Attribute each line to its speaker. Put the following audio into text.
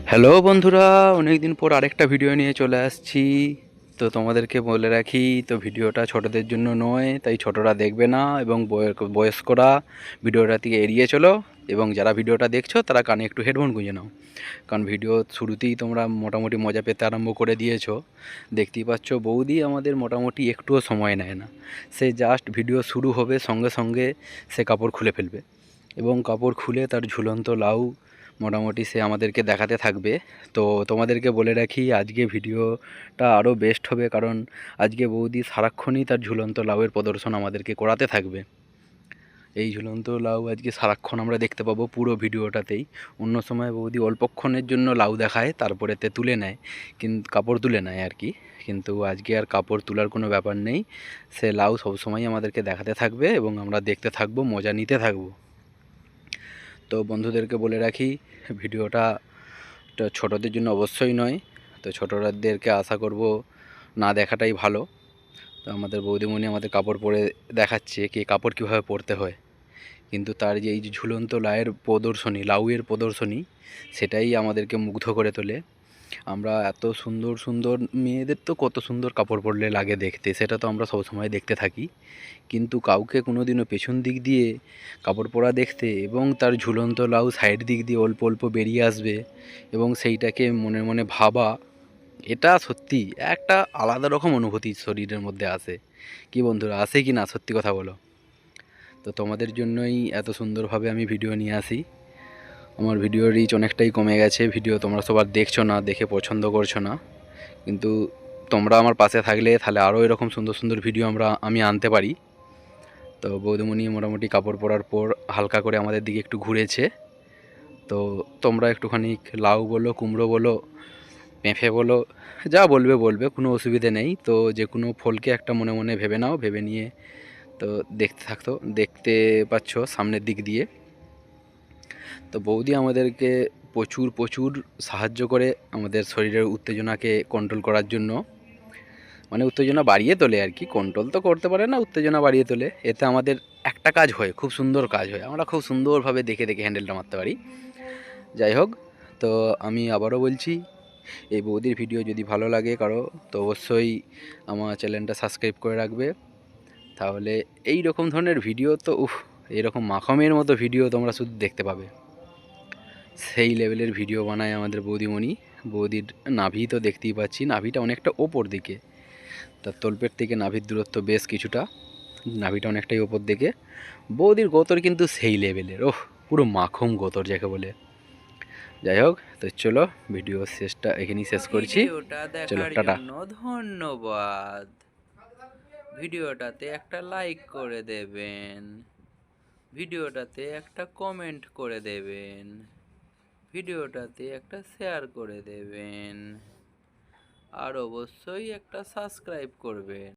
Speaker 1: Hello বন্ধুরা, অনেক দিন পর আরেকটা ভিডিও নিয়ে চলে আসছি। তো তোমাদেরকে বলে রাখি, তো ভিডিওটা ছোটদের জন্য নয়, তাই ছোটরা দেখবে না এবং বয়স্করা ভিডিওটা থেকে এড়িয়ে চলো। এবং যারা ভিডিওটা দেখছো তারা কানে একটু হেডফোন গুঁজে নাও, কারণ ভিডিও শুরুতেই তোমরা মোটামুটি মজা পেতে আরম্ভ করে দিয়েছো। দেখতেই পাচ্ছ বৌদি আমাদের মোটামুটি একটুও সময় নেয় না। সে জাস্ট ভিডিও শুরু হবে সঙ্গে সঙ্গে সে কাপড় খুলে ফেলবে এবং কাপড় খুলে তার ঝুলন্ত লাউ মোটামুটি সে আমাদেরকে দেখাতে থাকবে। তো তোমাদেরকে বলে রাখি, আজকে ভিডিওটা আরও বেস্ট হবে, কারণ আজকে বৌদি সারাক্ষণই তার ঝুলন্ত লাউয়ের প্রদর্শন আমাদেরকে করাতে থাকবে। এই ঝুলন্ত লাউ আজকে সারাক্ষণ আমরা দেখতে পাবো পুরো ভিডিওটাতেই। অন্য সময় বৌদি অল্পক্ষণের জন্য লাউ দেখায়, তারপরেতে তুলে নেয়, কিন্তু কাপড় তুলে নেয় আর কি। কিন্তু আজকে আর কাপড় তোলার কোনো ব্যাপার নেই, সে লাউ সবসময় আমাদেরকে দেখাতে থাকবে এবং আমরা দেখতে থাকবো, মজা নিতে থাকবো। তো বন্ধুদেরকে বলে রাখি, ভিডিওটা ছোটদের জন্য অবশ্যই নয়। তো ছোটদেরকে আশা করব না দেখাটাই ভালো। তো আমাদের বৌদিমণি আমাদের কাপড় পরে দেখাচ্ছে কি কাপড় কীভাবে পরতে হয়, কিন্তু তার যে এই যে ঝুলন্ত লাউয়ের প্রদর্শনী, সেটাই আমাদেরকে মুগ্ধ করে তোলে। আমরা এত সুন্দর সুন্দর মেয়েদের তো কত সুন্দর কাপড় পরলে লাগে দেখতে, সেটা তো আমরা সবসময় দেখতে থাকি, কিন্তু কাউকে কোনো দিনও পেছন দিক দিয়ে কাপড় পরা দেখতে এবং তার ঝুলন্ত লাউ সাইড দিক দিয়ে অল্প অল্প বেরিয়ে আসবে এবং সেইটাকে মনে মনে ভাবা, এটা সত্যি একটা আলাদা রকম অনুভূতি শরীরের মধ্যে আসে। কি বন্ধুরা, আসে কি না, সত্যি কথা বলো? তো তোমাদের জন্যই এত সুন্দরভাবে আমি ভিডিও নিয়ে আসি। আমার ভিডিওর রিচ অনেকটাই কমে গেছে, ভিডিও তোমরা সবার দেখছো না, দেখে পছন্দ করছো না, কিন্তু তোমরা আমার পাশে থাকলে তাহলে আরও এরকম সুন্দর সুন্দর ভিডিও আমি আনতে পারি। তো বৌদিমণি মোটামুটি কাপড় পরার পর হালকা করে আমাদের দিকে একটু ঘুরেছে। তো তোমরা একটুখানি লাউ বলো, কুমড়ো বলো, পেঁপে বলো, যা বলবে বলবে, কোনো অসুবিধে নেই। তো যে কোনো ফলকে একটা মনে মনে ভেবে নাও, ভেবে নিয়ে তো দেখতে পাচ্ছ সামনের দিক দিয়ে। তো বৌদি আমাদেরকে প্রচুর প্রচুর সাহায্য করে আমাদের শরীরের উত্তেজনাকে কন্ট্রোল করার জন্য, মানে উত্তেজনা বাড়িয়ে তোলে আর কি, কন্ট্রোল তো করতে পারে না, উত্তেজনা বাড়িয়ে তোলে। এতে আমাদের একটা কাজ হয়, খুব সুন্দর কাজ হয়, আমরা খুব সুন্দরভাবে দেখে দেখে হ্যান্ডেলটা মারতে পারি। যাই হোক, তো আমি আবারও বলছি, এই বৌদির ভিডিও যদি ভালো লাগে কারো, তো অবশ্যই আমার চ্যানেলটা সাবস্ক্রাইব করে রাখবে। তাহলে এই রকম ধরনের ভিডিও তো এরকম মাখমের মতো ভিডিও তোমরা শুধু দেখতে পাবে। সেই লেভেলের ভিডিও বানায় আমাদের বৌদিমণি। বৌদির নাভি তো দেখতেই পাচ্ছি, নাভিটা অনেকটা ওপর দিকে, তার তলপেট থেকে নাভির দূরত্ব বেশ কিছুটা, নাভিটা অনেকটাই ওপর দিকে। বৌদির গোতর কিন্তু সেই লেভেলের, পুরো মাখম গোতর যাকে বলে। যাই হোক, তো চলো ভিডিও শেষটা এখানেই শেষ করছি।
Speaker 2: ভিডিওটা
Speaker 1: চলো,
Speaker 2: দেখার
Speaker 1: টাটা।
Speaker 2: জন্য ধন্যবাদ। ভিডিওটাতে একটা লাইক করে দেবেন, ভিডিওটাতে একটা কমেন্ট করে দেবেন, ভিডিওটাতে একটা শেয়ার করে দেবেন, আর অবশ্যই একটা সাবস্ক্রাইব করবেন।